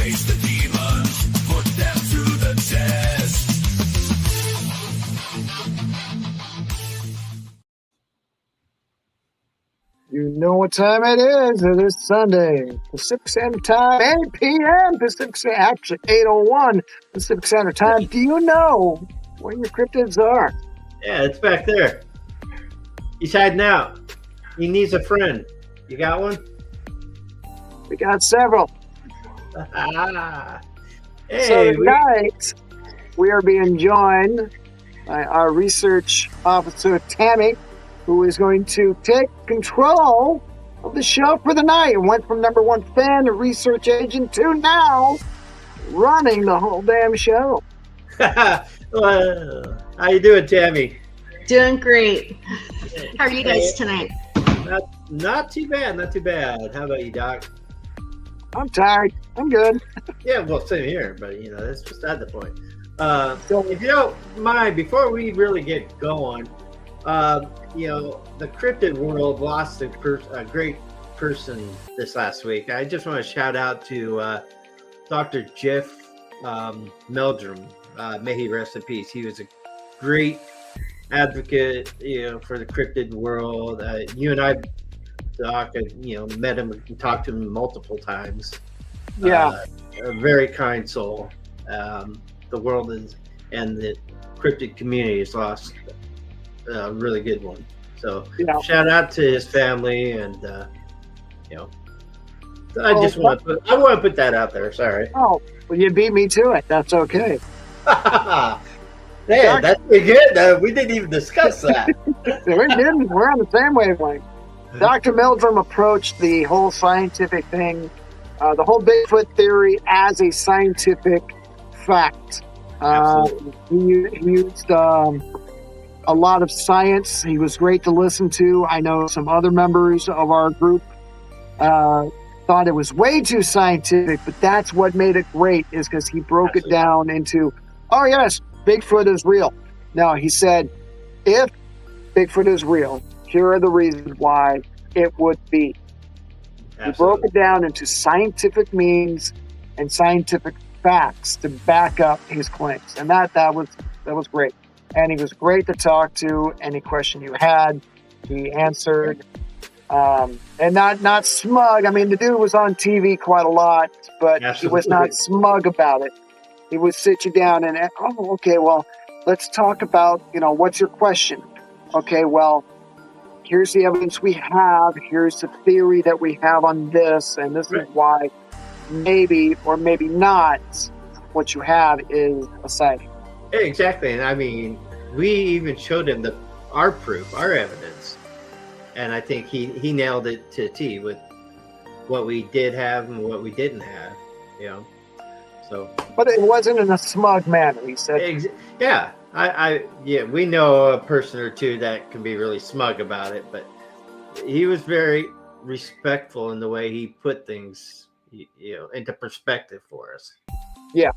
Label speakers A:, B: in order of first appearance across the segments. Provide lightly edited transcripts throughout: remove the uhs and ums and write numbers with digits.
A: Face the demons, put them through the test.
B: You know what time it is. It is Sunday, Pacific Standard Time, 8 p.m. Pacific Standard, actually 8:01 Pacific Standard Time. Do you know where your cryptids are?
C: Yeah, it's back there. He's hiding out. He needs a friend. You got one?
B: We got several.
C: Hey,
B: So tonight, we are being joined by our research officer, Tammy, who is going to take control of the show for the night. It went from number one fan to research agent to now running the whole damn show.
C: Well, how you doing, Tammy?
D: Doing great. How are you guys tonight?
C: Not too bad, not too bad. How about you, Doc?
B: I'm tired. I'm good.
C: Yeah, well, same here, but that's beside the point. So if you don't mind, before we really get going, the cryptid world lost a great person this last week. I just want to shout out to Dr. Jeff Meldrum. May he rest in peace. He was a great advocate, for the cryptid world. You and I, Doc, met him and talked to him multiple times.
B: Yeah.
C: A very kind soul. The world and the cryptid community has lost a really good one. So shout out to his family, and I want to put that out there. Sorry.
B: Oh, well, you beat me to it. That's okay.
C: Man, that's pretty good. We didn't even discuss that.
B: We didn't. We're on the same wavelength. Dr. Meldrum approached the whole scientific thing, the whole Bigfoot theory, as a scientific fact. He used a lot of science. He was great to listen to. I know some other members of our group thought it was way too scientific, but that's what made it great, is because he broke it down into, oh yes, Bigfoot is real. Now, he said, if Bigfoot is real, here are the reasons why it would be. Absolutely. He broke it down into scientific means and scientific facts to back up his claims, and that was great. And he was great to talk to. Any question you had, he answered, and not smug. I mean, the dude was on TV quite a lot, but Absolutely. He was not smug about it. He would sit you down and, oh, okay, well, let's talk about, what's your question? Okay, well, here's the evidence we have. Here's the theory that we have on this, and this is why maybe or maybe not what you have is a sighting.
C: Exactly, and I mean, we even showed him our proof, our evidence, and I think he nailed it to a T with what we did have and what we didn't have, So,
B: but it wasn't in a smug manner. He said,
C: "Yeah, we know a person or two that can be really smug about it, but he was very respectful in the way he put things, into perspective for us."
B: Yeah.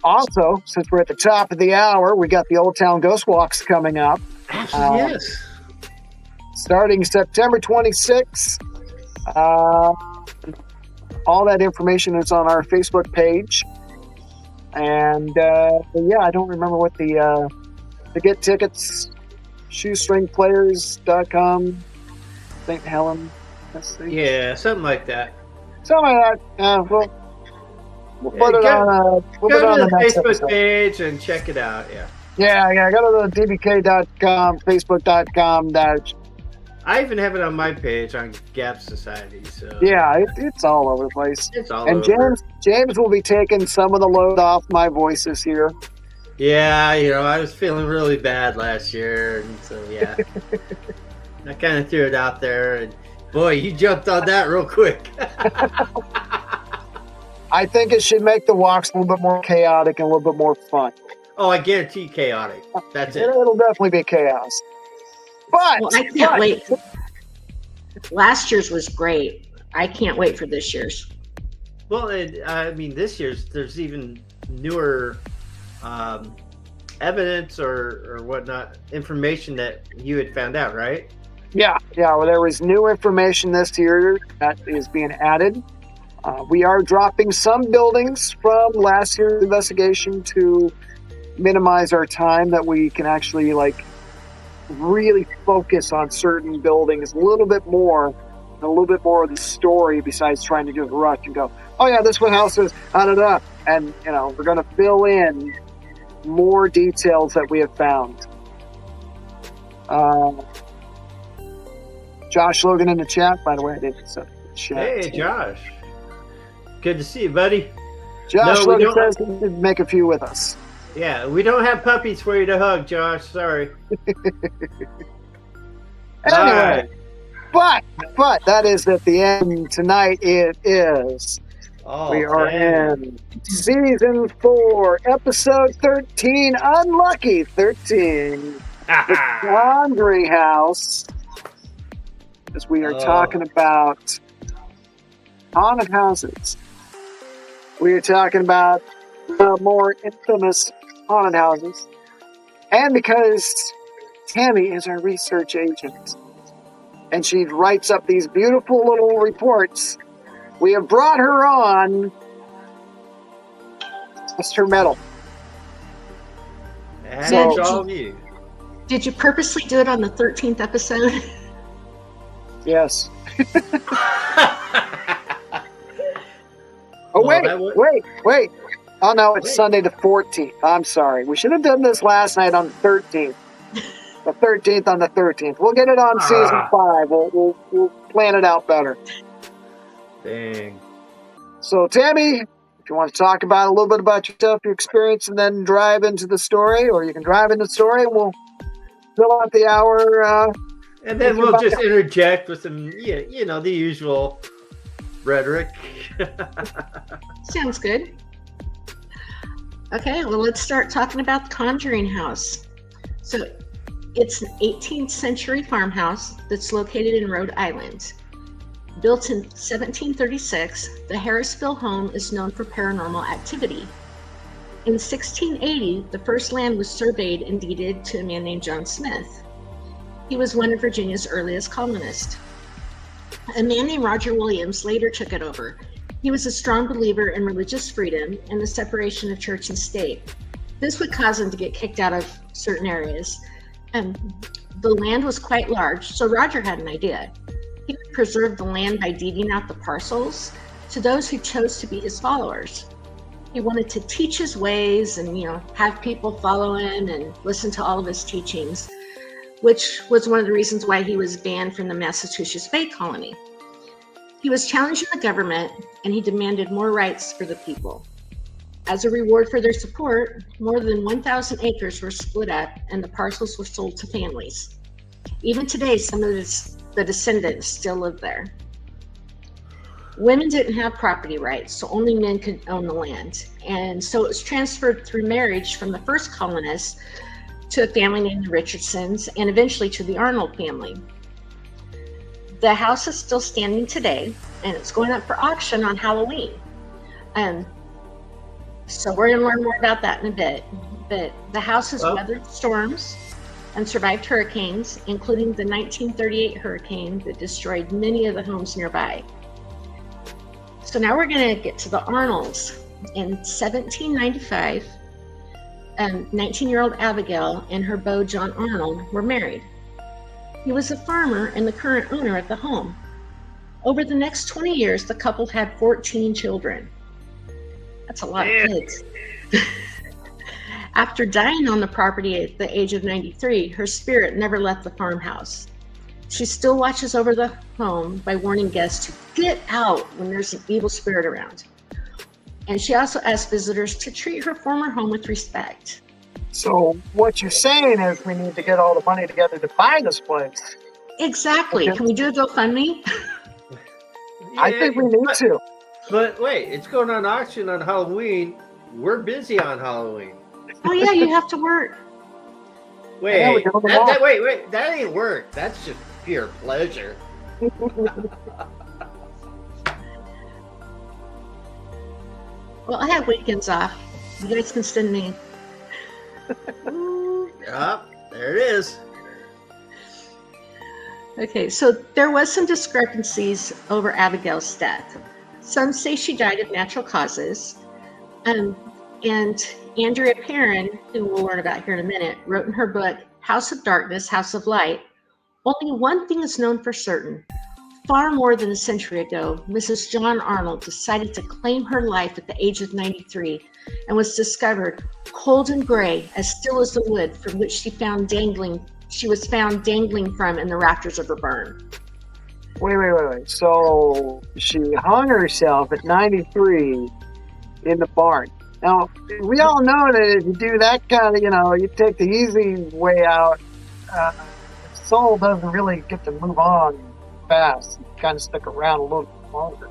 B: Also, since we're at the top of the hour, we got the Old Town Ghost Walks coming up.
C: Yes.
B: Starting September 26th. All that information is on our Facebook page. And, I don't remember what to get tickets, shoestringplayers.com, St. Helen.
C: Yeah, something like that.
B: Something like that. We'll put it on. We'll
C: go
B: put
C: to
B: on
C: the Facebook
B: episode.
C: Page and check it out. Yeah.
B: Yeah. Go to the dbk.com, facebook.com.
C: I even have it on my page on Gap Society. So
B: yeah, it's all over the place.
C: It's all
B: and
C: over.
B: James will be taking some of the load off my voices here.
C: Yeah, I was feeling really bad last year, and so yeah, I kind of threw it out there, and boy, you jumped on that real quick.
B: I think it should make the walks a little bit more chaotic and a little bit more fun.
C: Oh, I guarantee chaotic. That's it.
B: It'll definitely be chaos. But
D: I can't wait. Last year's was great. I can't wait for this year's.
C: Well, I mean, this year's there's even newer evidence or whatnot, information that you had found out, right?
B: Yeah, well, there was new information this year that is being added. We are dropping some buildings from last year's investigation to minimize our time that we can actually really focus on certain buildings a little bit more, and a little bit more of the story besides trying to just rush and go, oh yeah, this one house is da. And we're going to fill in more details that we have found. Josh Logan in the chat, by the way, I didn't set the chat.
C: Hey, Josh. Good to see you, buddy.
B: Josh
C: No, we
B: Logan
C: don't-
B: says he could make a few with us.
C: Yeah, we don't have puppies for you to hug, Josh. Sorry.
B: Anyway, but that is at the end tonight. It is.
C: Oh,
B: We are
C: man.
B: in season 4, episode 13. Unlucky 13. The Conjuring House. As we are talking about haunted houses. We are talking about the more infamous haunted houses. And because Tammy is our research agent, and she writes up these beautiful little reports, we have brought her on. Just her medal.
C: And
B: So-
C: it's all of you.
D: Did you purposely do it on the 13th episode?
B: Yes. Oh,
C: Well, that would-
B: wait. Oh, no, it's
C: Wait.
B: Sunday the 14th. I'm sorry. We should have done this last night on the 13th. The 13th on the 13th. We'll get it on season 5. We'll plan it out better.
C: Dang.
B: So, Tammy, if you want to talk about a little bit about yourself, your experience, and then drive into the story, or you can drive into the story, and we'll fill out the hour.
C: And then
B: Thinking
C: we'll
B: about
C: just
B: that.
C: interject with some, the usual rhetoric.
D: Sounds good. Okay, well, let's start talking about the Conjuring House. So, it's an 18th century farmhouse that's located in Rhode Island. Built in 1736, the Harrisville home is known for paranormal activity. In 1680, the first land was surveyed and deeded to a man named John Smith. He was one of Virginia's earliest colonists. A man named Roger Williams later took it over. He was a strong believer in religious freedom and the separation of church and state. This would cause him to get kicked out of certain areas. The land was quite large, so Roger had an idea. He would preserve the land by deeding out the parcels to those who chose to be his followers. He wanted to teach his ways and, have people follow him and listen to all of his teachings, which was one of the reasons why he was banned from the Massachusetts Bay Colony. He was challenging the government, and he demanded more rights for the people. As a reward for their support, more than 1,000 acres were split up and the parcels were sold to families. Even today, some of the descendants still live there. Women didn't have property rights, so only men could own the land. And so it was transferred through marriage from the first colonists to a family named the Richardsons, and eventually to the Arnold family. The house is still standing today, and it's going up for auction on Halloween. So we're going to learn more about that in a bit. But the house has weathered storms and survived hurricanes, including the 1938 hurricane that destroyed many of the homes nearby. So now we're going to get to the Arnolds. In 1795, 19-year-old Abigail and her beau John Arnold were married. He was a farmer and the current owner of the home. Over the next 20 years, the couple had 14 children. That's a lot of kids. After dying on the property at the age of 93, her spirit never left the farmhouse. She still watches over the home by warning guests to get out when there's an evil spirit around. And she also asks visitors to treat her former home with respect.
B: So what you're saying is we need to get all the money together to buy this place.
D: Exactly.
B: Okay.
D: Can we do a GoFundMe?
B: I think we need to.
C: But wait, it's going on auction on Halloween. We're busy on Halloween.
D: Oh yeah, you have to work.
C: Wait,
B: Yeah, we go to the
C: that,
B: mall.
C: wait, that ain't work. That's just pure pleasure.
D: Well, I have weekends off. You guys can send me.
C: Yup, there it is.
D: Okay, so there was some discrepancies over Abigail's death. Some say she died of natural causes, and Andrea Perrin, who we'll learn about here in a minute, wrote in her book, House of Darkness, House of Light, only one thing is known for certain. Far more than a century ago, Mrs. John Arnold decided to claim her life at the age of 93 and was discovered cold and gray, as still as the wood from which she was found dangling from in the rafters of her barn.
B: Wait. So she hung herself at 93 in the barn. Now, we all know that if you do that kind of, you take the easy way out, the soul doesn't really get to move on fast. You kind of stick around a little bit longer.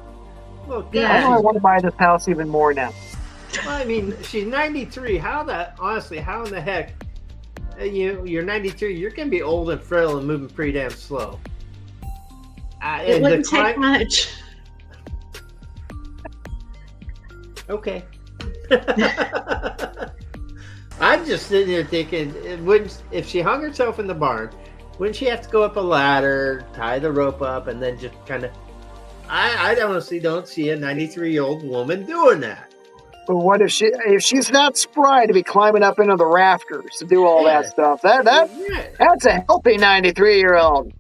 C: Well,
D: Yeah.
B: I know I want to buy this house even more now.
C: Well, I mean, she's 93. Honestly, how in the heck? You're 93. You're gonna be old and frail and moving pretty damn slow.
D: It wouldn't take much.
C: Okay. I'm just sitting here thinking, if she hung herself in the barn, wouldn't she have to go up a ladder, tie the rope up, and then just kind of? I honestly don't see a 93-year-old woman doing that.
B: But what if she's not spry to be climbing up into the rafters to do all that stuff? That's a healthy 93-year-old.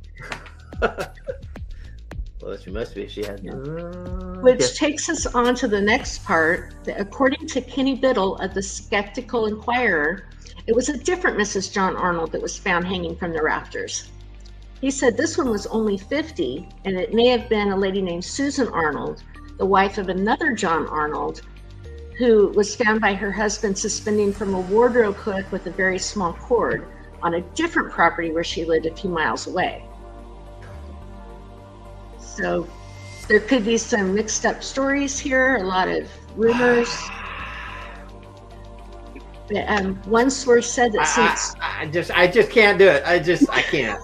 C: Well, she must be. She has.
D: Which takes us on to the next part. That according to Kenny Biddle of the Skeptical Inquirer, it was a different Mrs. John Arnold that was found hanging from the rafters. He said this one was only 50, and it may have been a lady named Susan Arnold, the wife of another John Arnold, who was found by her husband suspending from a wardrobe hook with a very small cord on a different property where she lived a few miles away. So there could be some mixed up stories here, a lot of rumors. But, one source said that since
C: I just can't do it. I can't.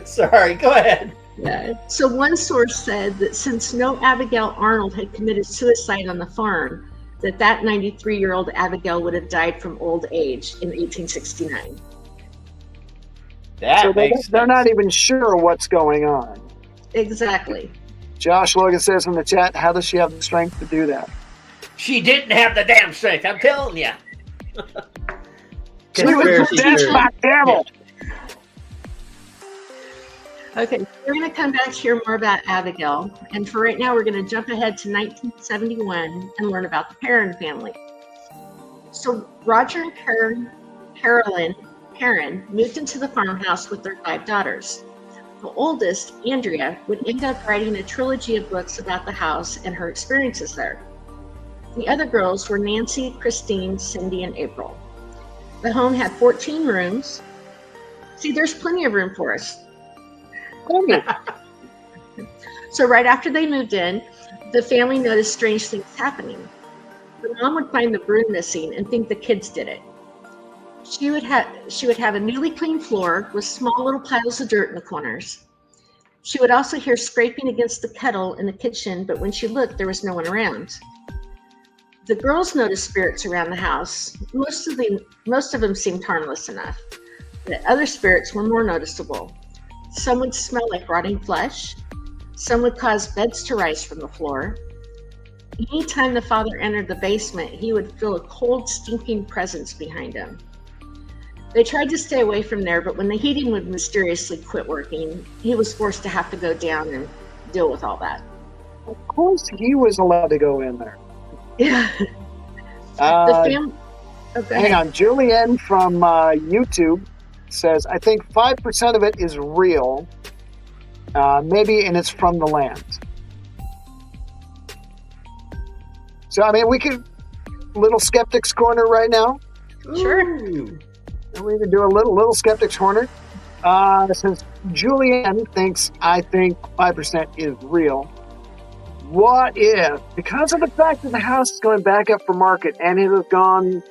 C: Sorry, go ahead.
D: Yeah. So one source said that since no Abigail Arnold had committed suicide on the farm, that 93-year-old Abigail would have died from old age in 1869.
B: So they're not even sure what's going on.
D: Exactly.
B: Josh Logan says in the chat, how does she have the strength to do that?
E: She didn't have the damn strength, I'm telling you.
B: She was possessed by devil.
D: Okay, we're going to come back to hear more about Abigail. And for right now, we're going to jump ahead to 1971 and learn about the Perrin family. So Roger and Carolyn Perrin moved into the farmhouse with their 5 daughters. The oldest, Andrea, would end up writing a trilogy of books about the house and her experiences there. The other girls were Nancy, Christine, Cindy, and April. The home had 14 rooms. See, there's plenty of room for us. So right after they moved in, the family noticed strange things happening. The mom would find the broom missing and think the kids did it. She would have a newly cleaned floor with small little piles of dirt in the corners. She would also hear scraping against the kettle in the kitchen, but when she looked, there was no one around. The girls noticed spirits around the house. Most of them seemed harmless enough, but other spirits were more noticeable. Some would smell like rotting flesh. Some would cause beds to rise from the floor. Anytime the father entered the basement, he would feel a cold, stinking presence behind him. They tried to stay away from there, but when the heating would mysteriously quit working, he was forced to have to go down and deal with all that.
B: Of course, he was allowed to go in there.
D: Yeah.
B: Hang on. Julianne from YouTube says, I think 5% of it is real, maybe, and it's from the land. So, I mean, we could, little skeptics corner right now.
D: Sure.
C: Ooh.
B: And we can do a little skeptics corner. Since Julianne thinks I think 5% is real, what if, because of the fact that the house is going back up for market and it has gone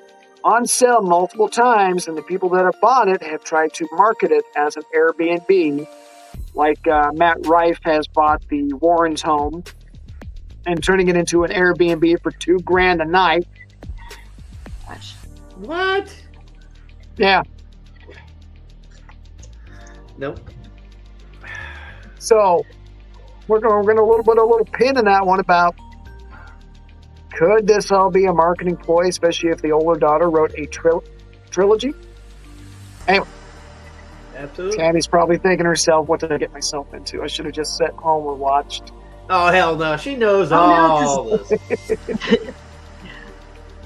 B: on sale multiple times, and the people that have bought it have tried to market it as an Airbnb, like Matt Rife has bought the Warrens home and turning it into an Airbnb for $2,000 a night.
C: What?
B: Yeah.
C: Nope.
B: So we're going to put a little pin in that one about could this all be a marketing ploy, especially if the older daughter wrote a trilogy? Anyway,
C: Absolutely.
B: Tammy's probably thinking to herself, what did I get myself into? I should have just sat home and watched.
C: Oh, hell no. She knows
D: Oh,
C: all
D: no,
C: this.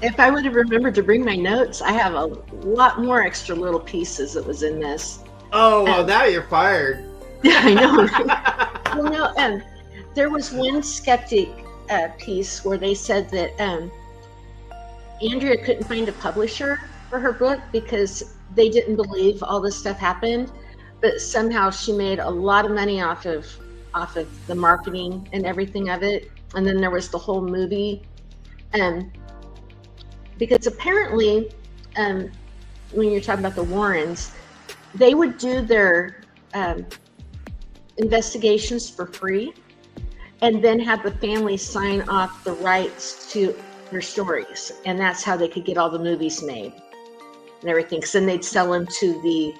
D: If I would have remembered to bring my notes, I have a lot more extra little pieces that was in this.
C: Oh, well, now you're fired.
D: Yeah, I know. Well, no, there was one skeptic piece where they said that Andrea couldn't find a publisher for her book because they didn't believe all this stuff happened, but somehow she made a lot of money off of the marketing and everything of it. And then there was the whole movie, because apparently, when you're talking about the Warrens, they would do their investigations for free, and then have the family sign off the rights to their stories, and that's how they could get all the movies made and everything. Because then they'd sell them to the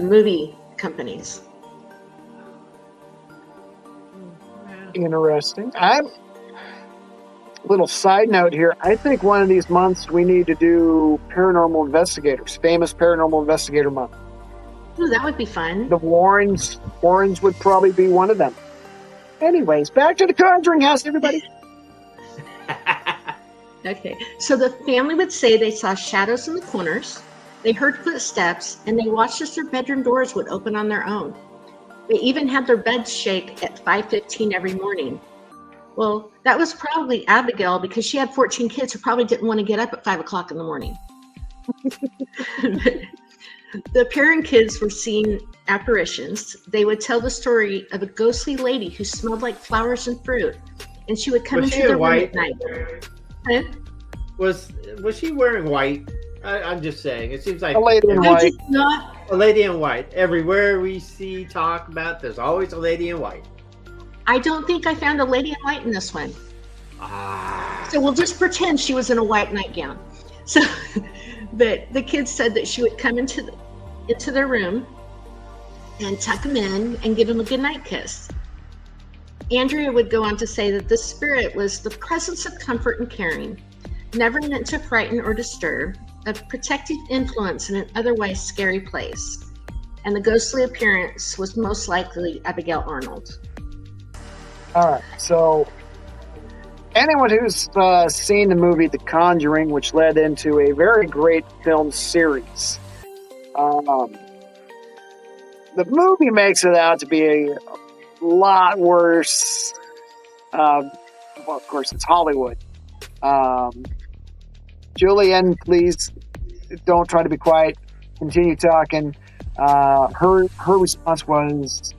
D: movie companies.
B: Interesting. Little side note here. I think one of these months we need to do paranormal investigators, famous paranormal investigator month.
D: Ooh, that would be fun.
B: The Warrens would probably be one of them. Anyways, back to the Conjuring House, everybody.
D: Okay, so the family would say they saw shadows in the corners, they heard footsteps, and they watched as their bedroom doors would open on their own. They even had their beds shake at 5:15 every morning. Well, that was probably Abigail, because she had 14 kids who probably didn't want to get up at 5 o'clock in the morning. The parent kids were seeing apparitions. They would tell the story of a ghostly lady who smelled like flowers and fruit, and she would come
C: Was
D: into
C: she
D: their
C: in
D: room
C: white?
D: at night. Huh?
C: Was she wearing white? I'm just saying. It seems like
B: A lady in
D: I
B: white.
D: did not.
C: a lady in white. Everywhere we see, talk about, there's always a lady in white.
D: I don't think I found a lady in white in this one.
C: Ah.
D: So we'll just pretend she was in a white nightgown. So, but the kids said that she would come into their room and tuck them in and give them a goodnight kiss. Andrea would go on to say that the spirit was the presence of comfort and caring, never meant to frighten or disturb, a protective influence in an otherwise scary place. And the ghostly appearance was most likely Abigail Arnold.
B: All right, so anyone who's seen the movie The Conjuring, which led into a very great film series, the movie makes it out to be a lot worse. Well, of course, it's Hollywood. Julianne, please don't try to be quiet. Continue talking. Her response was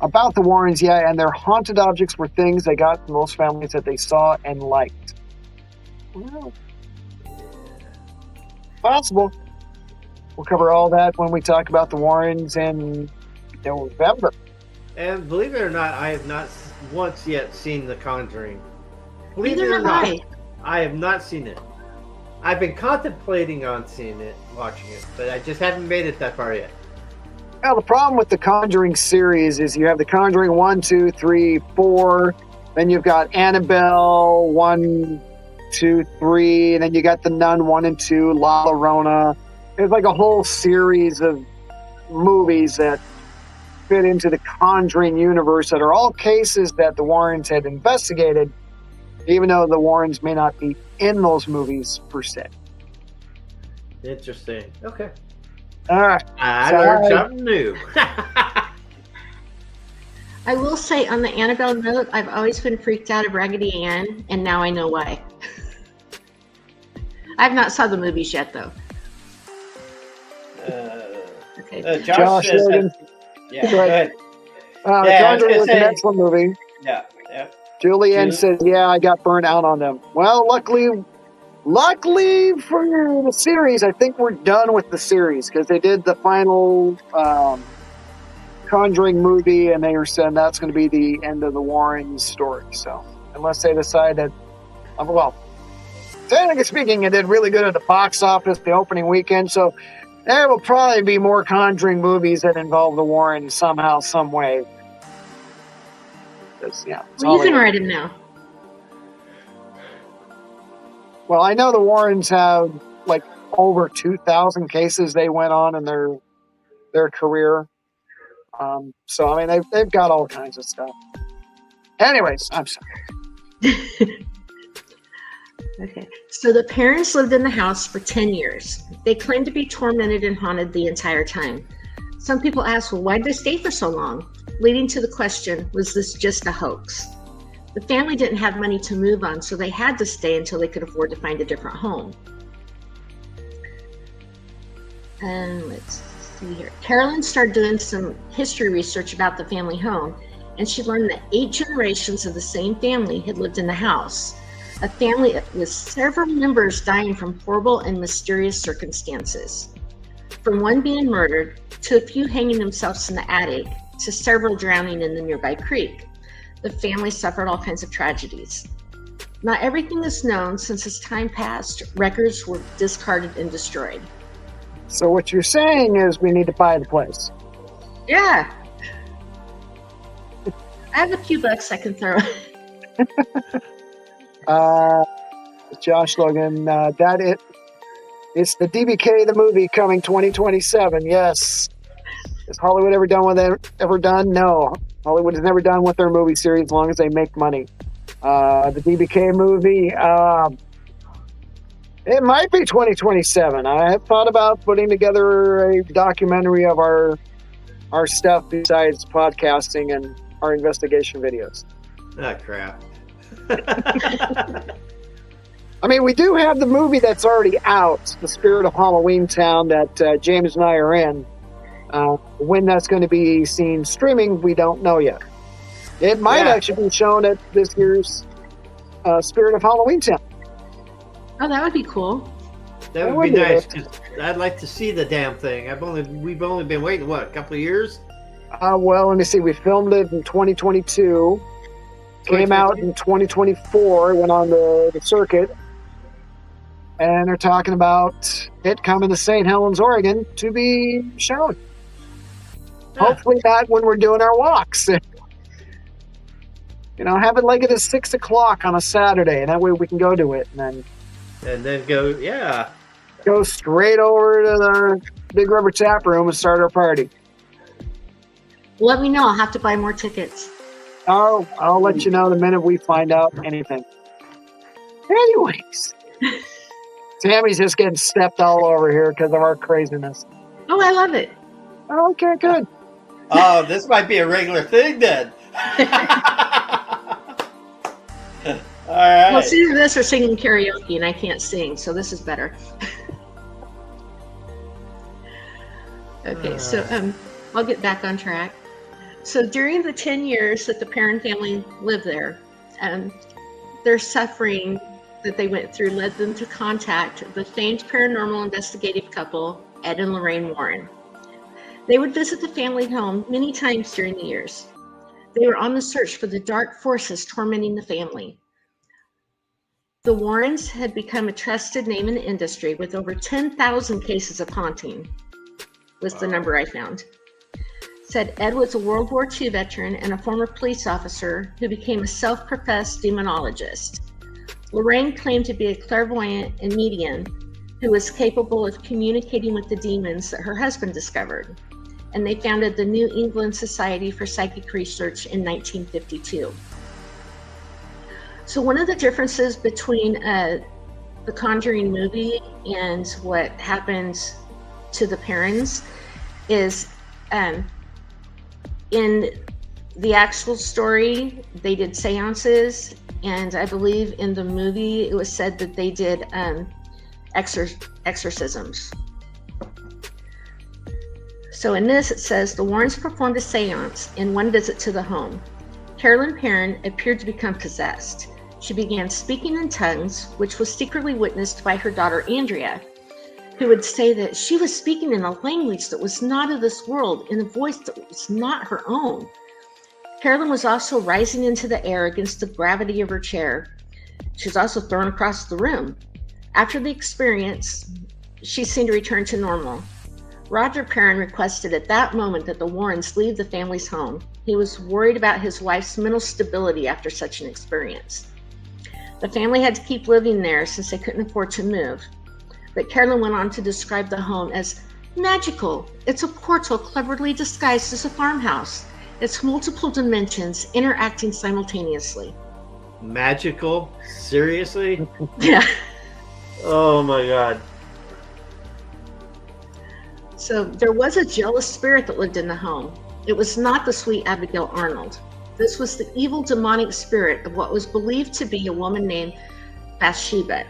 B: about the Warrens, yeah, and their haunted objects were things they got from most families that they saw and liked. Well, possible. We'll cover all that when we talk about the Warrens in November.
C: And believe it or not, I have not once yet seen The Conjuring. Believe
D: Neither
C: it or
D: have
C: not,
D: I.
C: I have not seen it. I've been contemplating on seeing it, watching it, but I just haven't made it that far yet.
B: Now, the problem with the Conjuring series is you have the Conjuring 1, 2, 3, 4, then you've got Annabelle 1, 2, 3, and then you got the Nun 1 and 2, La Llorona. There's like a whole series of movies that fit into the Conjuring universe that are all cases that the Warrens had investigated, even though the Warrens may not be in those movies per se.
C: Interesting. Okay.
B: All right.
C: I
B: So
C: learned
B: I-
C: something new.
D: I will say on the Annabelle note, I've always been freaked out of Raggedy Ann, and now I know why. I've not saw the movies yet, though. Okay.
B: Josh
E: says
B: Logan.
E: that, yeah, go ahead.
B: The
E: Yeah, I was
B: Conjuring
E: gonna
B: was an
E: say-
B: excellent movie.
E: Yeah, yeah.
B: Julianne
E: Julie?
B: said, yeah, I got burnt out on them. Well, luckily for the series, I think we're done with the series because they did the final Conjuring movie and they were saying that's going to be the end of the Warren story. So, unless they decide that, well, technically speaking, it did really good at the box office the opening weekend. So, There will probably be more Conjuring movies that involve the Warrens somehow, some way. Yeah,
D: Well, you can write him now.
B: Well, I know the Warrens have like over 2,000 cases they went on in their career. So I mean, they've got all kinds of stuff. Anyways, I'm sorry.
D: Okay, so the parents lived in the house for 10 years. They claimed to be tormented and haunted the entire time. Some people asked, well, why did they stay for so long? Leading to the question, was this just a hoax? The family didn't have money to move on, so they had to stay until they could afford to find a different home. And let's see here. Carolyn started doing some history research about the family home, and she learned that 8 generations of the same family had lived in the house. A family with several members dying from horrible and mysterious circumstances. From one being murdered, to a few hanging themselves in the attic, to several drowning in the nearby creek. The family suffered all kinds of tragedies. Not everything is known, since as time passed, records were discarded and destroyed.
B: So what you're saying is we need to buy the place.
D: Yeah. I have a few bucks I can throw.
B: Josh Logan, it's the DBK the movie coming 2027. Yes. Has Hollywood ever done? No. Hollywood has never done with their movie series as long as they make money. The DBK movie, it might be 2027. I have thought about putting together a documentary of our stuff besides podcasting and our investigation videos.
C: Oh, crap.
B: I mean, we do have the movie that's already out, The Spirit of Halloween Town, that James and I are in. When that's going to be seen streaming, we don't know yet. It might actually be shown at this year's Spirit of Halloween Town.
D: Oh, that would be cool.
C: That would be nice, because I'd like to see the damn thing. We've only been waiting, what, a couple of years?
B: Well, let me see. We filmed it in 2022. Came out in 2024. Went on the circuit. And they're talking about it coming to St. Helens, Oregon to be shown. Hopefully not when we're doing our walks. Have it like at 6 o'clock on a Saturday, and that way we can go to it. And
C: then
B: go straight over to the Big River Tap Room and start our party.
D: Let me know. I'll have to buy more tickets.
B: Oh, I'll let you know the minute we find out anything. Anyways. Tammy's just getting stepped all over here because of our craziness.
D: Oh, I love it.
B: Okay, good.
E: Oh, this might be a regular thing then. All right.
D: Well, it's either this or singing karaoke, and I can't sing, so this is better. Okay, so I'll get back on track. So during the 10 years that the Perrin family lived there, their suffering that they went through led them to contact the famed paranormal investigative couple, Ed and Lorraine Warren. They would visit the family home many times during the years. They were on the search for the dark forces tormenting the family. The Warrens had become a trusted name in the industry, with over 10,000 cases of haunting, was the number I found. Said Ed was a World War II veteran and a former police officer who became a self-professed demonologist. Lorraine claimed to be a clairvoyant and medium who was capable of communicating with the demons that her husband discovered, and they founded the New England Society for Psychic Research in 1952. So one of the differences between the Conjuring movie and what happened to the Perrins is in the actual story, they did seances, and I believe in the movie it was said that they did exorcisms. So in this it says, the Warrens performed a seance in one visit to the home. Carolyn Perrin appeared to become possessed. She began speaking in tongues, which was secretly witnessed by her daughter Andrea, who would say that she was speaking in a language that was not of this world, in a voice that was not her own. Carolyn was also rising into the air against the gravity of her chair. She was also thrown across the room. After the experience, she seemed to return to normal. Roger Perrin requested at that moment that the Warrens leave the family's home. He was worried about his wife's mental stability after such an experience. The family had to keep living there since they couldn't afford to move. But Carolyn went on to describe the home as magical. It's a portal cleverly disguised as a farmhouse. It's multiple dimensions interacting simultaneously.
C: Magical? Seriously?
D: Yeah.
C: Oh my God.
D: So there was a jealous spirit that lived in the home. It was not the sweet Abigail Arnold. This was the evil demonic spirit of what was believed to be a woman named Bathsheba.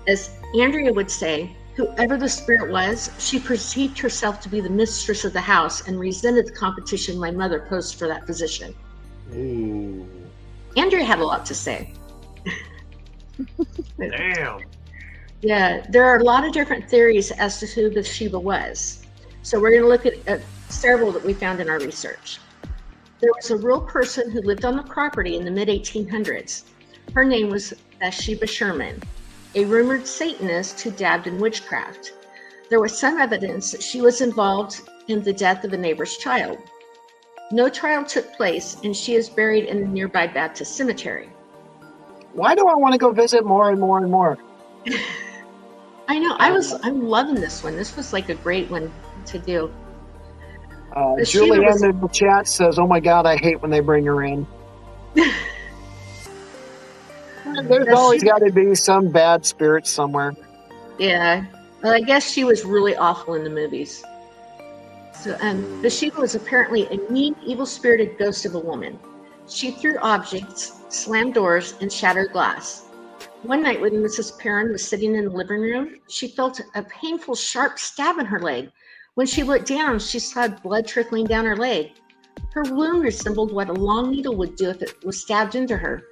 D: As Andrea would say, whoever the spirit was, she perceived herself to be the mistress of the house and resented the competition my mother posed for that position.
C: Ooh.
D: Andrea had a lot to say.
C: Damn.
D: Yeah, there are a lot of different theories as to who Bathsheba was. So we're going to look at several that we found in our research. There was a real person who lived on the property in the mid-1800s. Her name was Bathsheba Sherman, a rumored Satanist who dabbed in witchcraft. There was some evidence that she was involved in the death of a neighbor's child. No trial took place, and she is buried in the nearby Baptist cemetery.
B: Why do I want to go visit more and more and more?
D: I know, I'm loving this one. This was like a great one to do.
B: Julianne in the chat says, "Oh my God, I hate when they bring her in." There's always got to be some bad spirit somewhere.
D: Yeah, well, I guess she was really awful in the movies. So, Bathsheba was apparently a mean, evil-spirited ghost of a woman. She threw objects, slammed doors, and shattered glass. One night when Mrs. Perrin was sitting in the living room, she felt a painful, sharp stab in her leg. When she looked down, she saw blood trickling down her leg. Her wound resembled what a long needle would do if it was stabbed into her.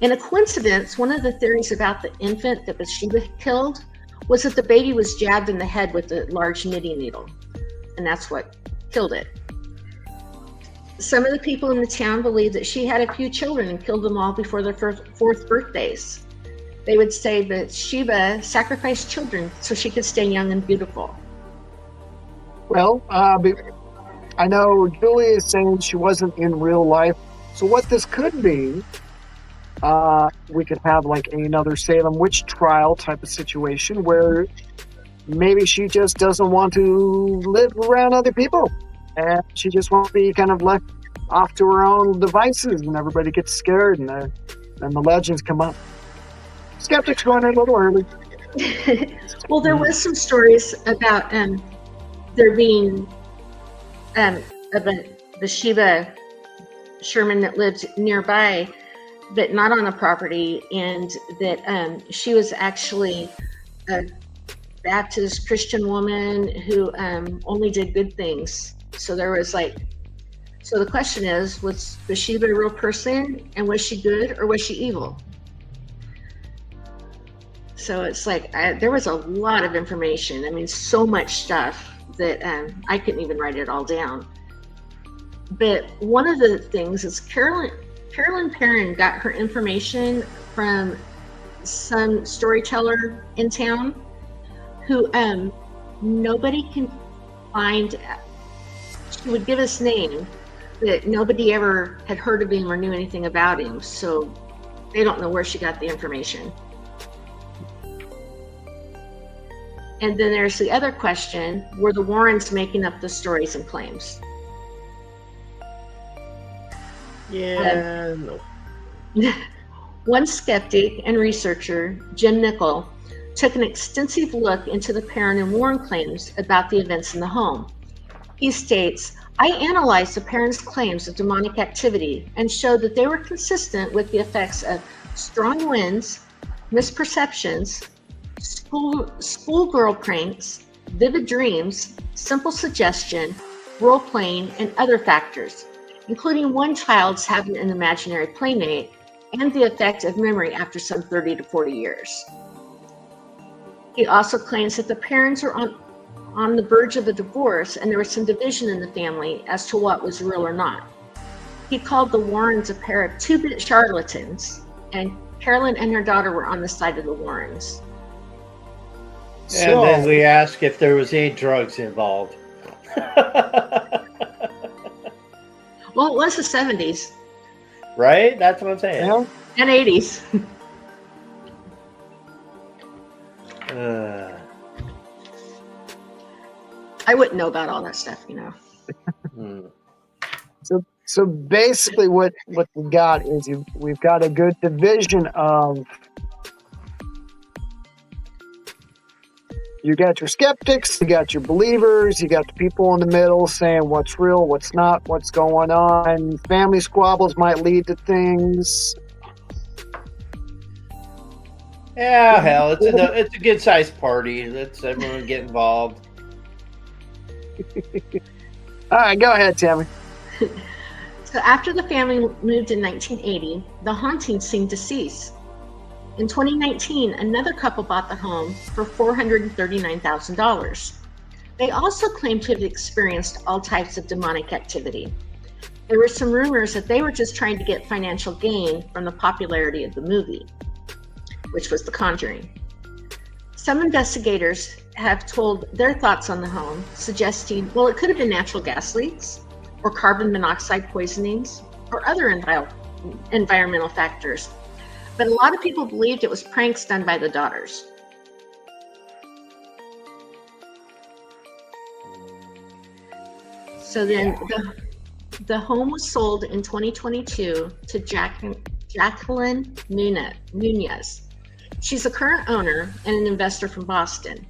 D: In a coincidence, one of the theories about the infant that Bathsheba killed was that the baby was jabbed in the head with a large knitting needle, and that's what killed it. Some of the people in the town believed that she had a few children and killed them all before their fourth birthdays. They would say that Sheba sacrificed children so she could stay young and beautiful.
B: Well, I know Julie is saying she wasn't in real life. So what this could be, we could have like another Salem witch trial type of situation where maybe she just doesn't want to live around other people. And she just wants to be kind of left off to her own devices, and everybody gets scared, and then the legends come up. Skeptics going in a little early.
D: Well, there was some stories about there being a Bathsheba Sherman that lived nearby, but not on the property, and that she was actually a Baptist Christian woman who only did good things. So there was so the question is, was Bathsheba a real person, and was she good or was she evil? So it's there was a lot of information. I mean, so much stuff that I couldn't even write it all down. But one of the things is Carolyn Perrin got her information from some storyteller in town who nobody can find. She would give us name, but nobody ever had heard of him or knew anything about him, so they don't know where she got the information. And then there's the other question, were the Warrens making up the stories and claims?
C: Yeah, no.
D: One skeptic and researcher, Jim Nickel, took an extensive look into the Perrin and Warren claims about the events in the home. He states, I analyzed the Perrin's claims of demonic activity and showed that they were consistent with the effects of strong winds, misperceptions, schoolgirl pranks, vivid dreams, simple suggestion, role-playing, and other factors, including one child's having an imaginary playmate and the effect of memory after some 30 to 40 years. He also claims that the parents are on the verge of a divorce and there was some division in the family as to what was real or not. He called the Warrens a pair of two-bit charlatans, and Carolyn and her daughter were on the side of the Warrens.
E: And then
B: So,
E: we ask if there was any drugs involved.
D: Well, it was the 70s
E: Right? That's what I'm saying.
B: yeah,
D: and 80s.
E: Uh,
D: I wouldn't know about all that stuff, you know.
E: hmm.
B: so basically, what we got is we've got a good division of. You got your skeptics, you got your believers, you got the people in the middle saying what's real, what's not, what's going on. Family squabbles might lead to things.
E: Yeah, hell, it's a good sized party. Let's everyone get involved.
B: All right, go ahead, Tammy.
D: So after the family moved in 1980, the hauntings seemed to cease. In 2019, another couple bought the home for $439,000. They also claimed to have experienced all types of demonic activity. There were some rumors that they were just trying to get financial gain from the popularity of the movie, which was The Conjuring. Some investigators have told their thoughts on the home, suggesting, well, it could have been natural gas leaks, or carbon monoxide poisonings, or other environmental factors. But a lot of people believed it was pranks done by the daughters. So then the home was sold in 2022 to Jacqueline Nunez. She's a current owner and an investor from Boston.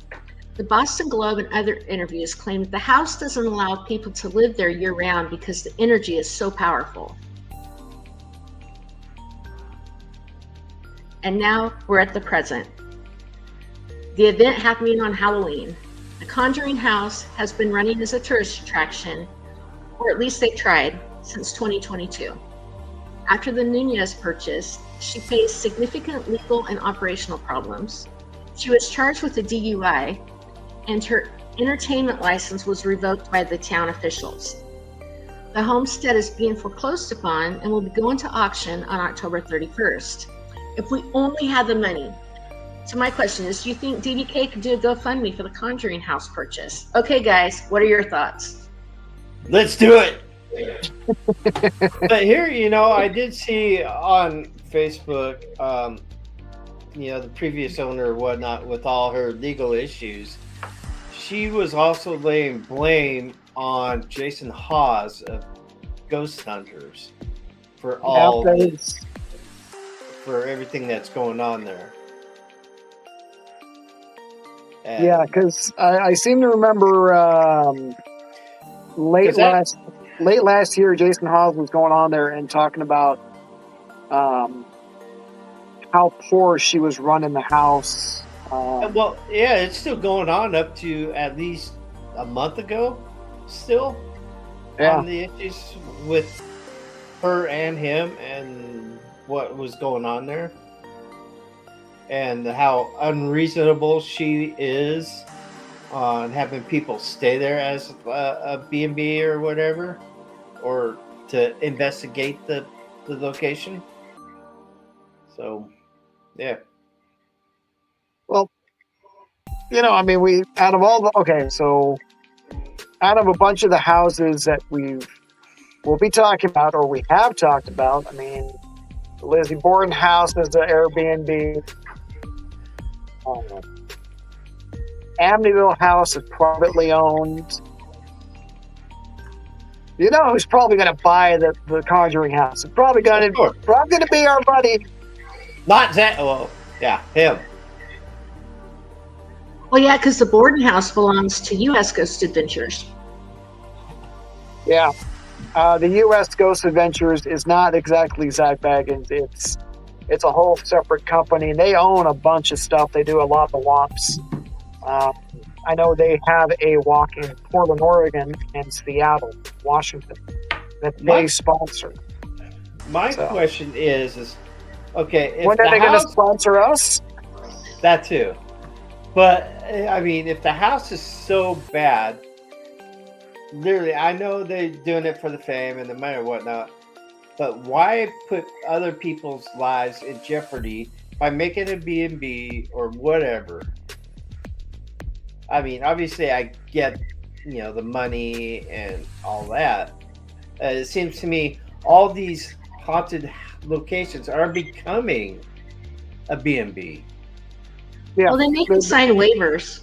D: The Boston Globe and other interviews claim that the house doesn't allow people to live there year-round because the energy is so powerful. And now we're at the present. The event happening on Halloween. The Conjuring House has been running as a tourist attraction, or at least they tried, since 2022. After the Nunez purchase, she faced significant legal and operational problems. She was charged with a DUI, and her entertainment license was revoked by the town officials. The homestead is being foreclosed upon and will be going to auction on October 31st. If we only had the money. So my question is, do you think DBK could do a GoFundMe for the Conjuring House purchase? Okay, guys, what are your thoughts?
E: Let's do it. But here, I did see on Facebook, the previous owner or whatnot, with all her legal issues, she was also laying blame on Jason Hawes of Ghost Hunters for all for everything that's going on there. And
B: yeah, because I seem to remember late last year, Jason Hawes was going on there and talking about how poor she was running the house.
E: well, yeah, it's still going on up to at least a month ago. Still, on the issues with her and him and what was going on there, and how unreasonable she is on having people stay there as a B&B or whatever, or to investigate the location. So, yeah.
B: Well, we out of a bunch of the houses that we'll be talking about, or we have talked about, the Lizzie Borden house is an Airbnb. Amityville house is privately owned. Who's probably going to buy the Conjuring House? It's probably going to be our buddy.
E: Not that. Well, yeah, him.
D: Well, yeah, because the Borden house belongs to U.S. Ghost Adventures.
B: Yeah. The U.S. Ghost Adventures is not exactly Zach Baggins. It's a whole separate company. They own a bunch of stuff. They do a lot of walks. I know they have a walk in Portland, Oregon, and Seattle, Washington, that they sponsor.
E: My question is okay, if
B: when are they going to sponsor us?
E: That too. But, if the house is so bad, literally, I know they're doing it for the fame and the money or whatnot, but why put other people's lives in jeopardy by making a B&B or whatever? I mean, obviously, I get, the money and all that. It seems to me all these haunted locations are becoming a B&B.
B: Yeah.
D: Well, they make you sign waivers.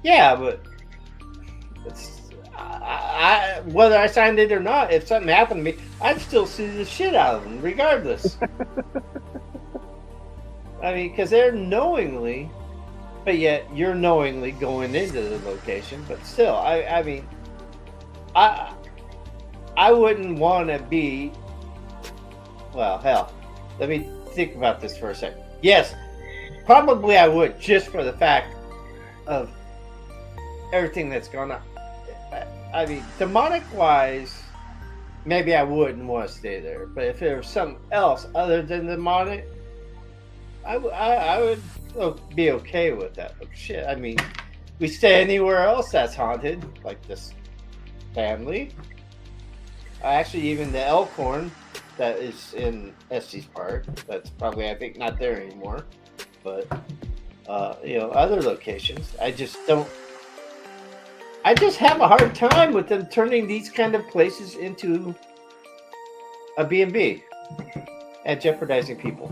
E: Yeah, but whether I signed it or not, if something happened to me, I'd still sue the shit out of them, regardless. I mean, because they're knowingly, but yet you're knowingly going into the location. But still, I mean, I wouldn't want to be. Well, hell, let me think about this for a second. Yes, probably I would, just for the fact of everything that's going on. I mean, demonic wise, maybe I wouldn't want to stay there. But if there was something else other than demonic, I would be okay with that. But shit, I mean, we stay anywhere else that's haunted, like this family. Actually, even the Elkhorn that is in Estes Park, that's probably, I think, not there anymore. But, other locations, I just have a hard time with them turning these kind of places into a B&B and jeopardizing people.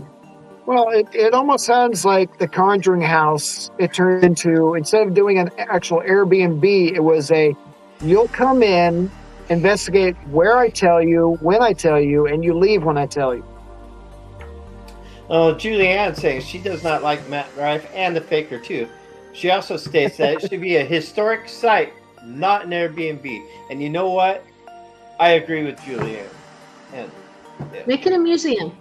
B: Well, it almost sounds like the Conjuring House. It turned into, instead of doing an actual Airbnb, it was you'll come in, investigate where I tell you, when I tell you, and you leave when I tell you.
E: Oh, Julianne saying she does not like Matt Rife and the Faker too. She also states that it should be a historic site, not an Airbnb. And you know what? I agree with Julianne. And
D: Make it a museum.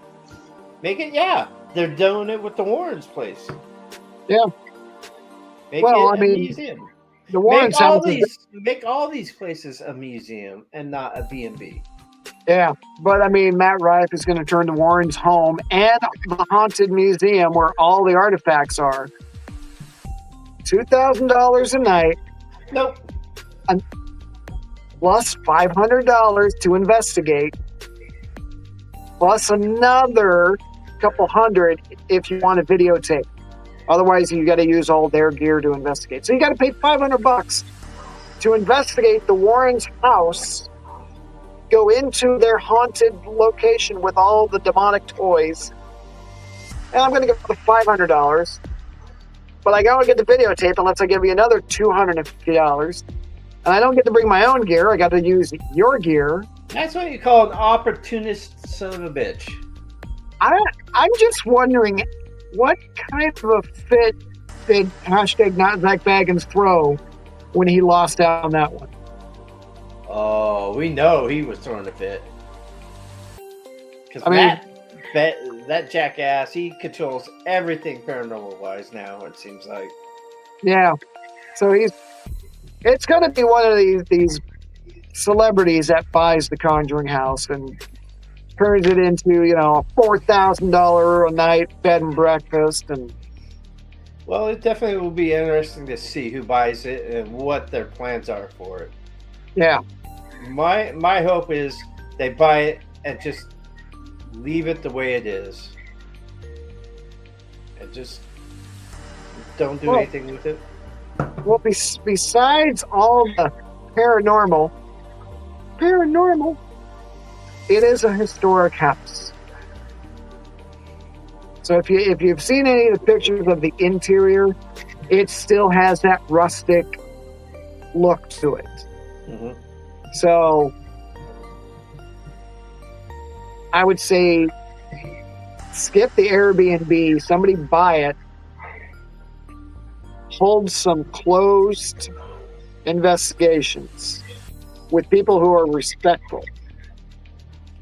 E: Make it, yeah. They're doing it with the Warrens' place.
B: Yeah.
E: Make
B: Well,
E: it
B: I mean,
E: museum.
B: the Warrens house.
E: Make all these places a museum and not a B&B.
B: Yeah, but I mean, Matt Rife is going to turn the Warrens' home and the haunted museum where all the artifacts are. $2,000 a night.
E: Nope.
B: Plus $500 to investigate. Plus another couple hundred if you want to videotape. Otherwise, you got to use all their gear to investigate. So you got to pay $500 to investigate the Warrens' house. Go into their haunted location with all the demonic toys. And I'm going to give the $500. But I got to get the videotape unless I give you another $250. And I don't get to bring my own gear. I got to use your gear.
E: That's what you call an opportunist son of a bitch.
B: I'm just wondering, what kind of a fit did hashtag not Zach Baggins throw when he lost out on that one?
E: Oh, we know he was throwing a fit. Because that jackass, he controls everything paranormal-wise now, it seems like. Yeah.
B: So it's going to be one of these celebrities that buys the Conjuring House and turns it into, a $4,000 a night bed and breakfast. And
E: well, it definitely will be interesting to see who buys it and what their plans are for it.
B: Yeah.
E: My hope is they buy it and just leave it the way it is. And just don't do anything with it.
B: Well, besides all the paranormal, it is a historic house. So if you've seen any of the pictures of the interior, it still has that rustic look to it.
E: Mm-hmm.
B: So I would say skip the Airbnb, somebody buy it, hold some closed investigations with people who are respectful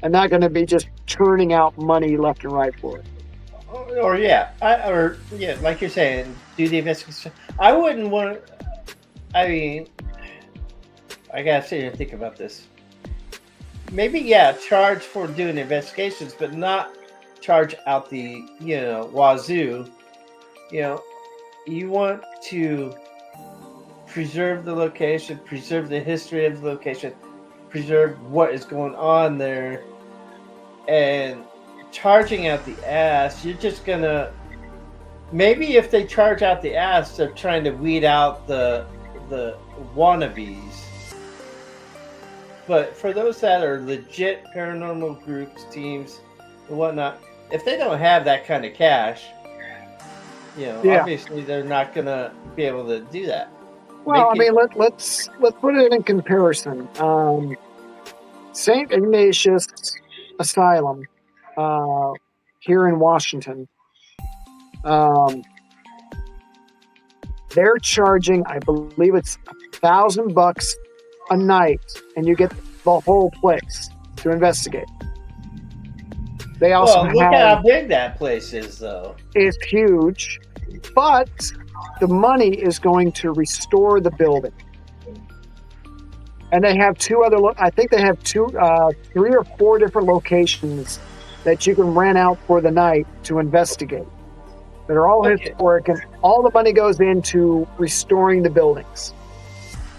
B: and not going to be just churning out money left and right for it.
E: Or like you're saying, do the investigation. I wouldn't want. I mean, I gotta sit here and think about this. Maybe charge for doing investigations, but not charge out the wazoo. You want to preserve the location, preserve the history of the location, preserve what is going on there, and charging out the ass, you're just gonna maybe if they charge out the ass, they're trying to weed out the wannabes. But for those that are legit paranormal groups, teams, and whatnot, if they don't have that kind of cash, obviously they're not gonna be able to do that.
B: Well, let's put it in comparison. St. Ignatius Asylum here in Washington. They're charging, I believe it's $1,000 a night, and you get the whole place to investigate. They also
E: look at how big that place is, though.
B: It's huge, but the money is going to restore the building. And they have I think they have 3 or 4 different locations that you can rent out for the night to investigate. They're all historic, and all the money goes into restoring the buildings.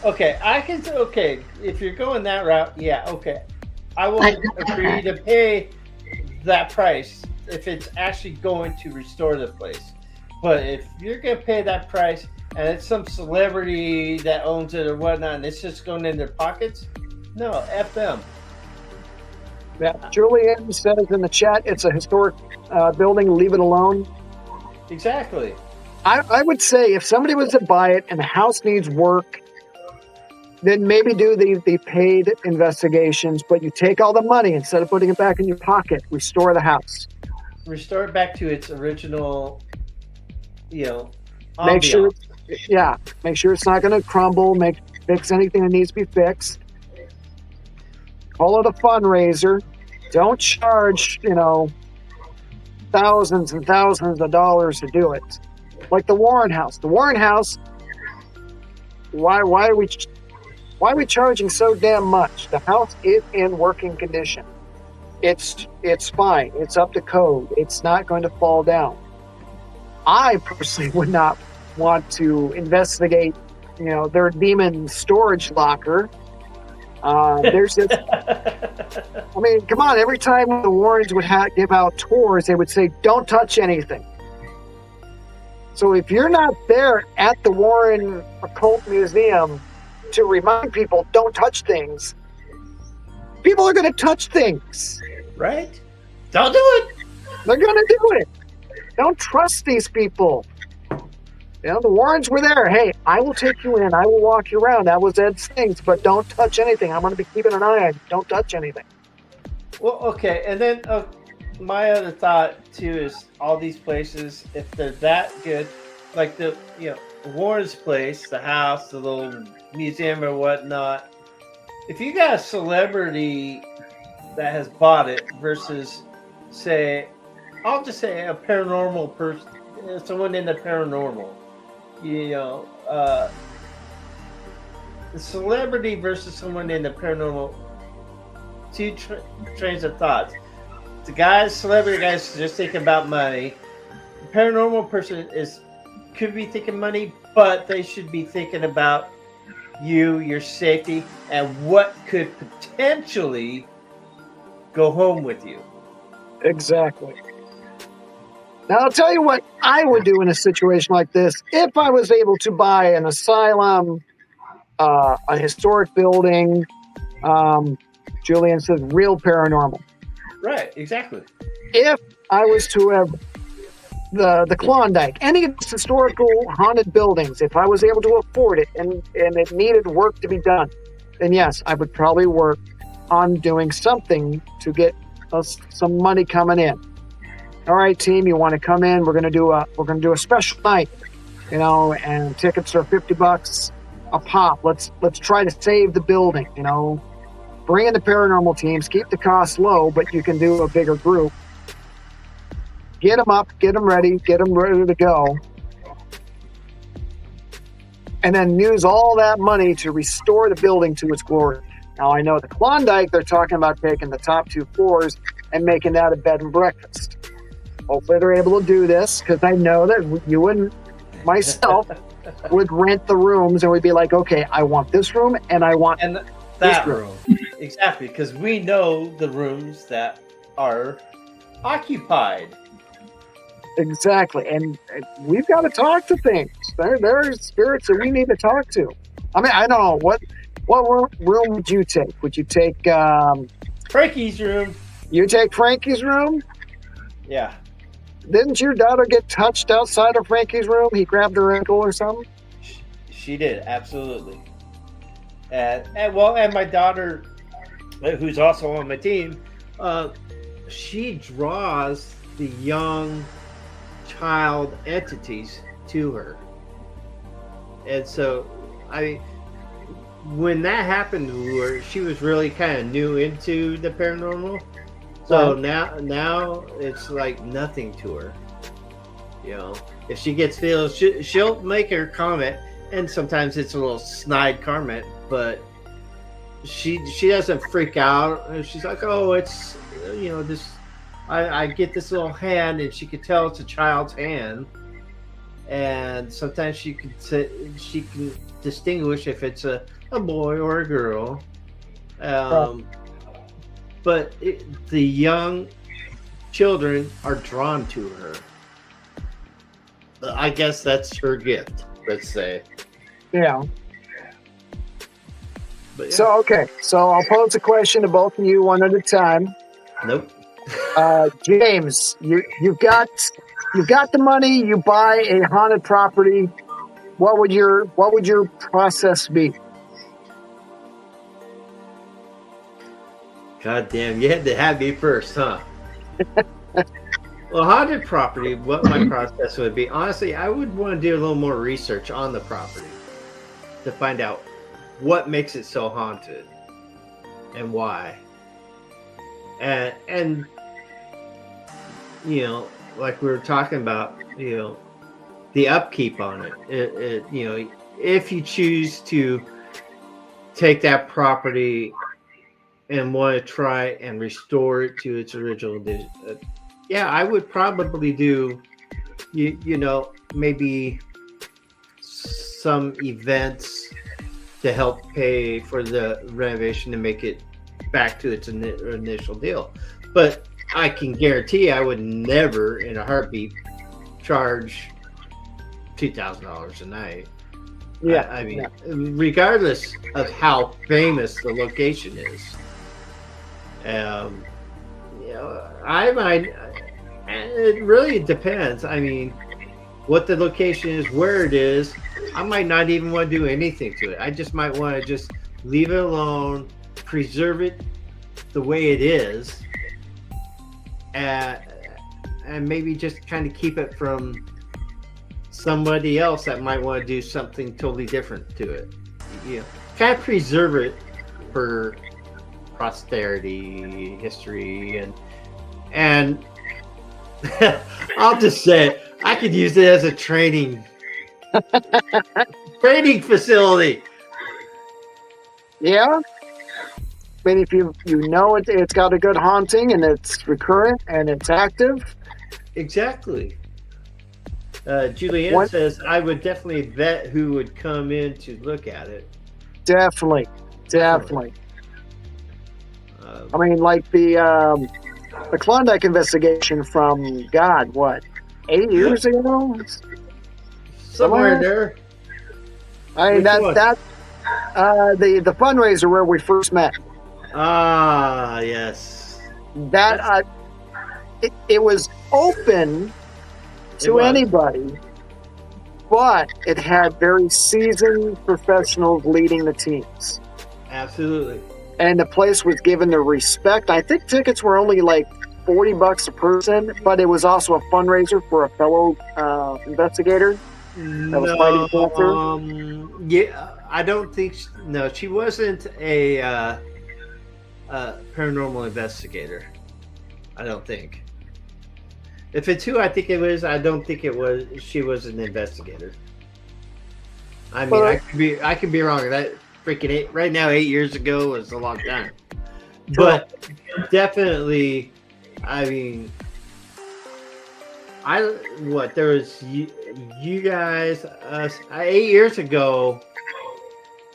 E: Okay, if you're going that route, I will agree to pay that price if it's actually going to restore the place. But if you're going to pay that price and it's some celebrity that owns it or whatnot, and it's just going in their pockets, no, F them.
B: Yeah, Julian says in the chat, it's a historic building, leave it alone.
E: Exactly.
B: I would say if somebody was to buy it and the house needs work, then maybe do the paid investigations, but you take all the money instead of putting it back in your pocket. Restore the house.
E: Restore it back to its original, ambiance.
B: Make sure it's not going to crumble. Fix anything that needs to be fixed. Call it a fundraiser. Don't charge, thousands and thousands of dollars to do it. Like the Warren House. The Warren House. Why are we charging so damn much? The house is in working condition. It's fine. It's up to code. It's not going to fall down. I personally would not want to investigate, their demon storage locker. There's this. Come on. Every time the Warrens would give out tours, they would say, "Don't touch anything." So if you're not there at the Warren Occult Museum to remind people don't touch things, people are going to touch things.
E: Right? Don't do it.
B: They're going to do it. Don't trust these people. The Warrens were there. Hey, I will take you in. I will walk you around. That was Ed's things, but don't touch anything. I'm going to be keeping an eye on you. Don't touch anything.
E: Well, okay. And then my other thought, too, is all these places, if they're that good, like the Warren's place, the house, the little museum or whatnot, if you got a celebrity that has bought it versus, say, I'll just say a paranormal person, someone in the paranormal, the celebrity versus someone in the paranormal, two trains of thoughts. The celebrity guy's just thinking about money. The paranormal person could be thinking money, but they should be thinking about your safety, and what could potentially go home with you.
B: Exactly. Now, I'll tell you what I would do in a situation like this. If I was able to buy an asylum, a historic building, Julian says real paranormal.
E: Right, exactly.
B: If I was to have the Klondike, any of these historical haunted buildings, if I was able to afford it and it needed work to be done, then yes, I would probably work on doing something to get us some money coming in. All right, team, you want to come in? We're gonna do a special night, and tickets are $50 a pop. Let's try to save the building. Bring in the paranormal teams, keep the costs low, but you can do a bigger group. Get them up, get them ready to go. And then use all that money to restore the building to its glory. Now, I know the Klondike, they're talking about taking the top 2 floors and making that a bed and breakfast. Hopefully they're able to do this, because I know that you and myself would rent the rooms and we'd be like, okay, I want this room and I want
E: that room. Exactly, because we know the rooms that are occupied.
B: Exactly, and we've got to talk to things. There are spirits that we need to talk to. I mean, I don't know what room would you take? Would you take
E: Frankie's room.
B: you take Frankie's room?
E: Yeah.
B: Didn't your daughter get touched outside of Frankie's room? He grabbed her ankle or something.
E: She did, absolutely. And my daughter, who's also on my team, she draws the young child entities to her. And so, when that happened to her, she was really kind of new into the paranormal. So now it's like nothing to her. You know, if she gets feels, she'll make her comment, and sometimes it's a little snide comment, but she doesn't freak out. She's like, oh, it's this. I get this little hand, and she could tell it's a child's hand, and sometimes she can distinguish if it's a boy or a girl. But the young children are drawn to her. I guess that's her gift, let's say.
B: Yeah.
E: But yeah.
B: So I'll pose a question to both of you one at a time.
E: Nope.
B: James, you've got the money. You buy a haunted property. What would your process be?
E: God damn, you had to have me first, huh? Well, haunted property, what my process would be, honestly, I would want to do a little more research on the property to find out what makes it so haunted and why. And like we were talking about, the upkeep on it. If you choose to take that property and want to try and restore it to its original I would probably do maybe some events to help pay for the renovation to make it back to its initial deal. But I can guarantee I would never in a heartbeat charge $2,000 a night.
B: Yeah.
E: I mean, regardless of how famous the location is. I might. It really depends. I mean, what the location is, where it is. I might not even want to do anything to it. I just might want to just leave it alone, preserve it the way it is, and maybe just kind of keep it from somebody else that might want to do something totally different to it. Kind of preserve it for posterity, history, and I'll just say it, I could use it as a training facility.
B: Yeah. I mean, if it's got a good haunting and it's recurrent and it's active.
E: Exactly. Julianne says, I would definitely vet who would come in to look at it.
B: Definitely. I mean, like the Klondike investigation from, God, what, 8 years ago?
E: Somewhere there.
B: I mean, the fundraiser where we first met.
E: Ah, yes.
B: It was open to anybody, but it had very seasoned professionals leading the teams.
E: Absolutely.
B: And the place was given the respect. I think tickets were only like $40 a person, but it was also a fundraiser for a fellow investigator that was fighting cancer.
E: Yeah, I don't think. She wasn't a paranormal investigator. I don't think. If it's who I think it was, I don't think it was. She was an investigator. I mean, I could be wrong. That freaking right now, 8 years ago was a long time, but definitely, I mean, there was you guys, us 8 years ago.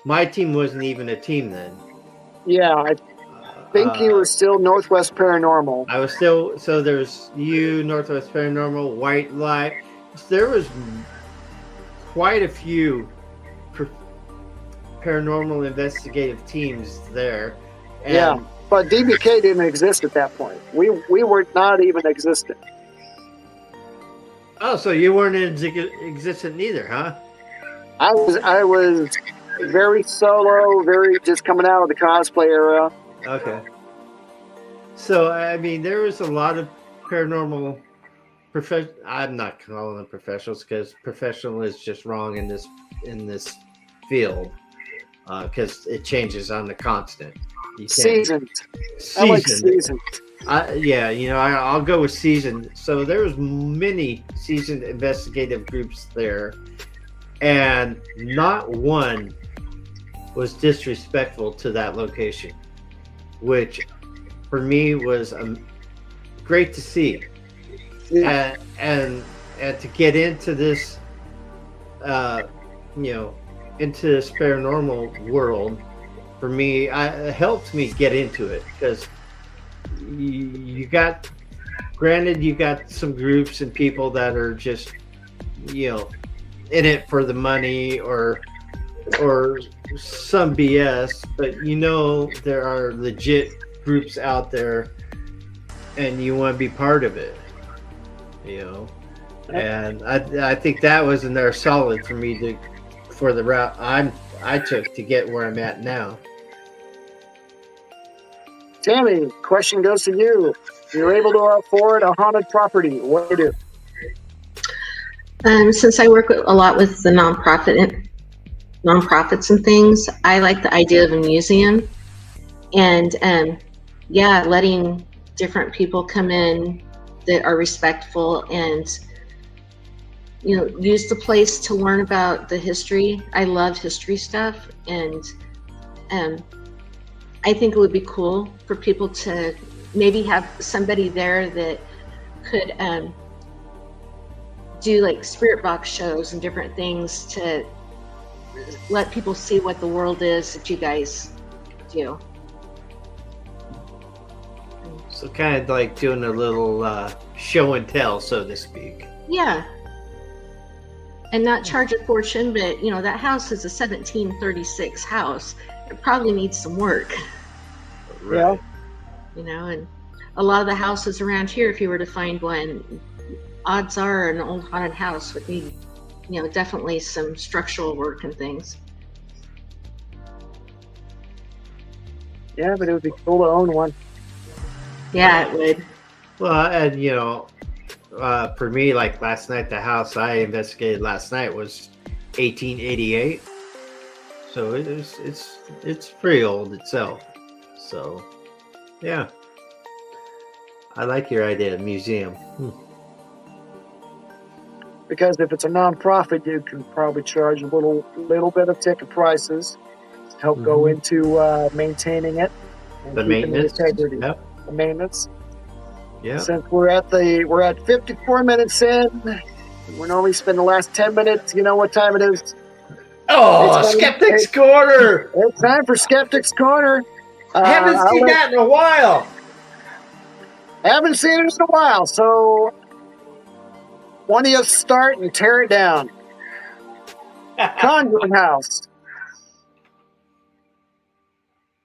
E: My team wasn't even a team then.
B: Yeah, think you were still Northwest Paranormal.
C: I was still, so there's you, Northwest Paranormal, White Light. There was quite a few paranormal investigative teams there. And
B: yeah, but DBK didn't exist at that point. We were not even existent.
C: Oh, so you weren't existent either, huh?
B: I was very solo, very just coming out of the cosplay era.
C: Okay. So I mean, there was a lot of paranormal I'm not calling them professionals because professional is just wrong in this field because it changes on the constant.
B: Seasoned. I like seasoned.
C: Yeah, I'll go with seasoned. So there was many seasoned investigative groups there, and not one was disrespectful to that location, which for me was great to see. Yeah. And to get into this, into this paranormal world, for me, it helped me get into it because you got some groups and people that are just, in it for the money or some BS, but there are legit groups out there and you want to be part of it, and I think that was in there solid for me for the route I took to get where I'm at now.
B: Tammy, question goes to you. You're able to afford a haunted property. What do you do?
D: Since I work a lot with the nonprofits and things, I like the idea of a museum, and letting different people come in that are respectful and use the place to learn about the history. I love history stuff, and I think it would be cool for people to maybe have somebody there that could do like spirit box shows and different things to let people see what the world is that you guys do.
C: So kind of like doing a little show and tell, so to speak.
D: Yeah. And not charge a fortune, but that house is a 1736 house. It probably needs some work.
C: Right.
B: Yeah.
D: And a lot of the houses around here, if you were to find one, odds are an old haunted house would need, definitely some structural work and things.
B: Yeah, but it would be cool to own one.
D: Yeah, it would.
C: Well, and for me, like last night, the house I investigated last night was 1888, so it's pretty old itself. So, yeah, I like your idea of museum.
B: Because if it's a nonprofit, you can probably charge a little bit of ticket prices to help go into maintaining it and
C: The maintenance,
B: the integrity.
C: Yep.
B: The maintenance.
C: Yeah.
B: Since we're at 54 minutes in, we normally spend the last 10 minutes. You know what time it is?
C: Oh, Skeptic's Corner!
B: It's time for Skeptic's Corner.
C: I haven't seen that in a while.
B: Haven't seen it in a while, so one of you start and tear it down. Conjuring House.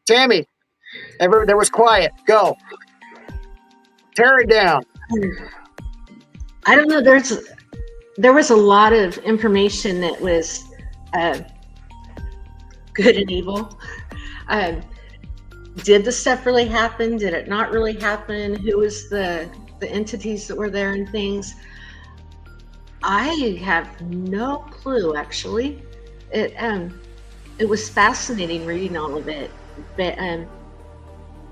B: Tammy, there was quiet. Go. Tear it down.
D: I don't know. There was a lot of information that was good and evil. Did the stuff really happen? Did it not really happen? Who was the entities that were there and things? I have no clue, actually. It was fascinating reading all of it, but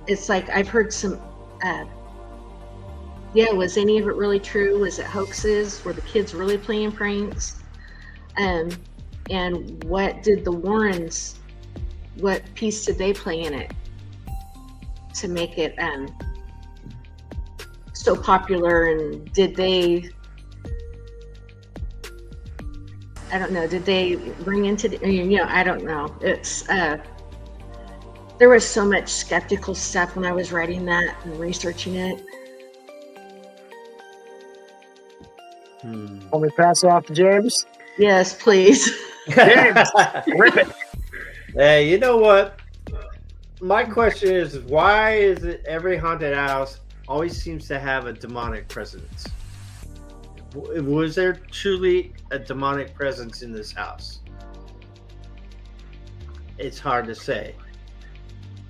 D: it's like I've heard some. Was any of it really true? Was it hoaxes? Were the kids really playing pranks? And what did the Warrens? What piece did they play in it to make it so popular? And did they? I don't know. Did they bring into I don't know. It's There was so much skeptical stuff when I was writing that and researching it.
B: Want me to pass it off to James?
D: Yes, please.
B: James, rip it.
C: Hey, you know what? My question is, why is it every haunted house always seems to have a demonic presence? Was there truly a demonic presence in this house? It's hard to say.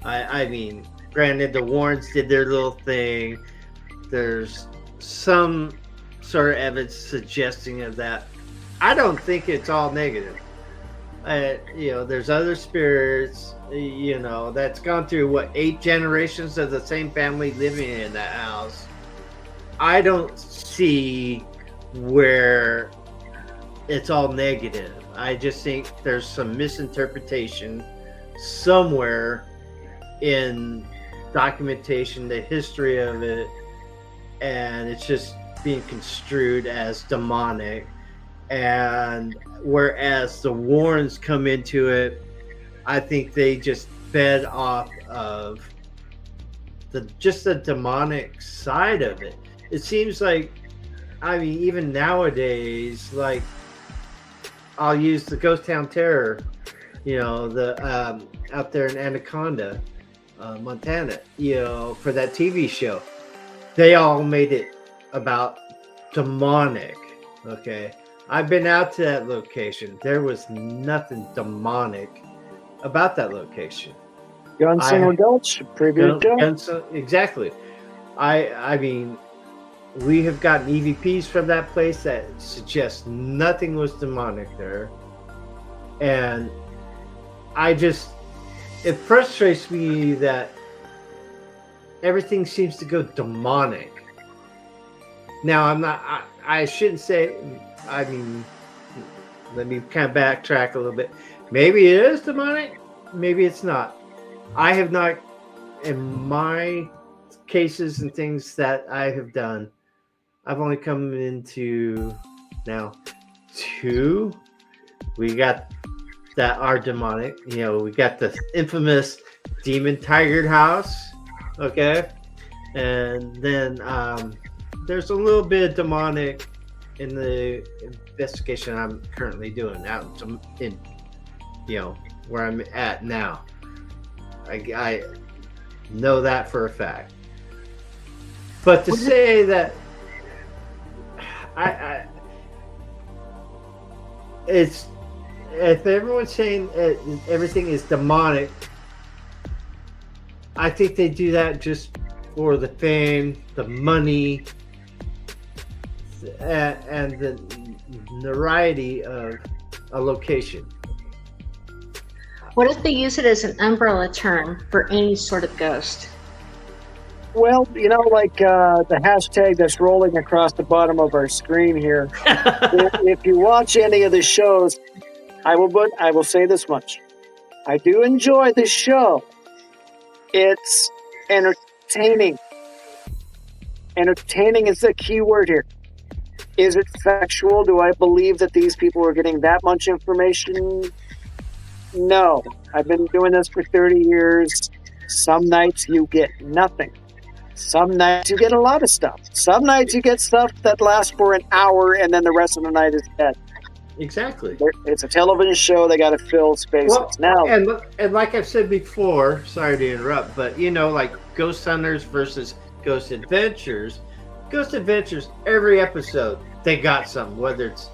C: I mean, granted, the Warrens did their little thing. There's some sort of evidence suggesting of that. I don't think it's all negative. There's other spirits, that's gone through 8 generations of the same family living in that house. I don't see where it's all negative. I just think there's some misinterpretation somewhere in documentation, the history of it, and it's just being construed as demonic. And whereas the Warrens come into it, I think they just fed off of the demonic side of it. It seems like, I mean, even nowadays, like, I'll use the Ghost Town Terror, the out there in Anaconda, Montana, for that TV show. They all made it about demonic. Okay. I've been out to that location. There was nothing demonic about that location.
B: Gunslinger Gulch, previous show.
C: Exactly. I mean, we have gotten EVPs from that place that suggest nothing was demonic there. And it frustrates me that everything seems to go demonic. Now, I shouldn't say, I mean, let me kind of backtrack a little bit. Maybe it is demonic, maybe it's not. I have not, in my cases and things that I have done, I've only come into now 2. We got that are demonic. We got the infamous Demon Tiger House. Okay. And then there's a little bit of demonic in the investigation I'm currently doing out in where I'm at now. I know that for a fact. But to say that it's, if everyone's saying everything is demonic, I think they do that just for the fame, the money, and the notoriety of a location.
D: What if they use it as an umbrella term for any sort of ghost?
B: Well, like the hashtag that's rolling across the bottom of our screen here. if you watch any of the shows, I will say this much: I do enjoy the show. It's entertaining. Entertaining is the key word here. Is it factual? Do I believe that these people are getting that much information? No. I've been doing this for 30 years. Some nights you get nothing. Some nights you get a lot of stuff. Some nights you get stuff that lasts for an hour and then the rest of the night is dead.
C: Exactly.
B: It's a television show. They got to fill spaces.
C: Now, and like I've said before, sorry to interrupt, but like Ghost Hunters versus Ghost Adventures. Ghost Adventures, every episode, they got something, whether it's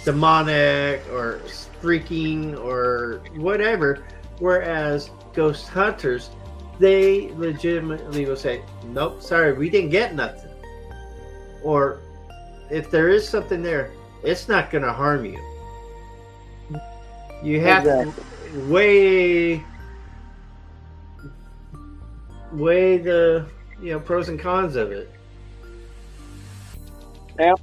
C: demonic or freaking or whatever. Whereas Ghost Hunters, they legitimately will say, nope, sorry, we didn't get nothing. Or if there is something there, it's not going to harm you. You have to weigh the pros and cons of it.
B: Yeah.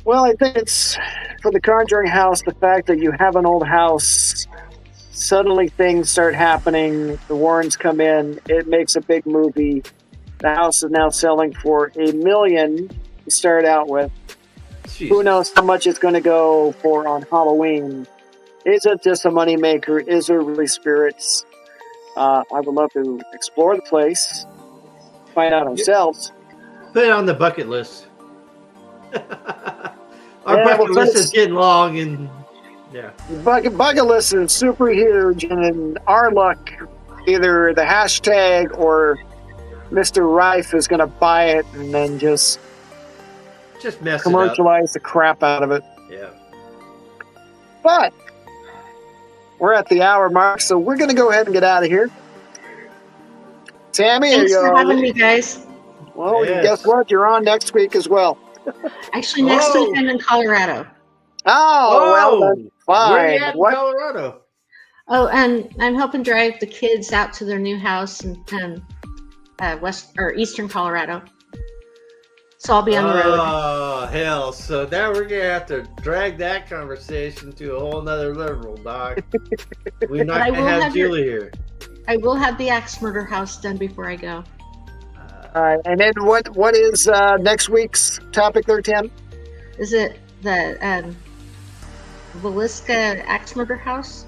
B: Well, I think it's for the Conjuring House, the fact that you have an old house, suddenly things start happening, the Warrens come in, it makes a big movie. The house is now selling for $1 million to start out with. Jesus. Who knows how much it's going to go for on Halloween? Is it just a moneymaker? Is there really spirits? I would love to explore the place, find out ourselves.
C: Put it on the bucket list. Our
B: Yeah,
C: bucket
B: well,
C: list is
B: thanks.
C: getting long, and yeah.
B: Bucket list is super huge, and in our luck, either the hashtag or Mr. Rife is going to buy it and then just
C: Just mess it up.
B: commercialize the crap out of it.
C: Yeah.
B: But we're at the hour mark, so we're going to go ahead and get out of here. Tammy,
D: Thanks
B: are
D: for
B: you,
D: having me, guys.
B: well,
C: Yes.
B: guess what? You're on next week as well.
D: Actually, next
C: Whoa.
D: week I'm in Colorado.
B: Oh, well, then,
C: Where are you
B: fine.
C: at in
B: What?
C: Colorado?
D: Oh, and I'm helping drive the kids out to their new house in west or eastern Colorado. So I'll be on the road.
C: Oh, hell. So now we're going to have to drag that conversation to a whole nother level, Doc. We're not
D: I
C: going to
D: will
C: have
D: have your-
C: Julie here.
D: I will have the axe murder house done before I go.
B: All right, and then what is next week's topic there, Tim?
D: Is it the Velisca axe murder house?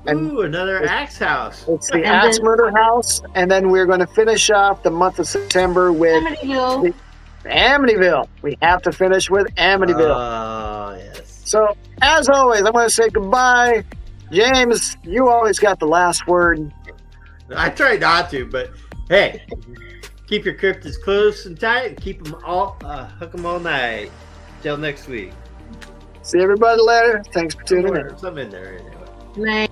B: And
C: Ooh, another axe house.
B: it's the
D: And
B: Axe
D: then-
B: Murder House, and then we're going to finish off the month of September with
D: Amityville.
B: Amityville. We have to finish with Amityville.
C: Oh, yes.
B: So, as always, I'm going to say goodbye. James, you always got the last word.
C: I try not to, but hey, keep your cryptids close and tight and keep them all, hook them all night. Till next week.
B: See everybody later. Thanks for tuning in.
C: Somewhere, something in there anyway.
D: Night.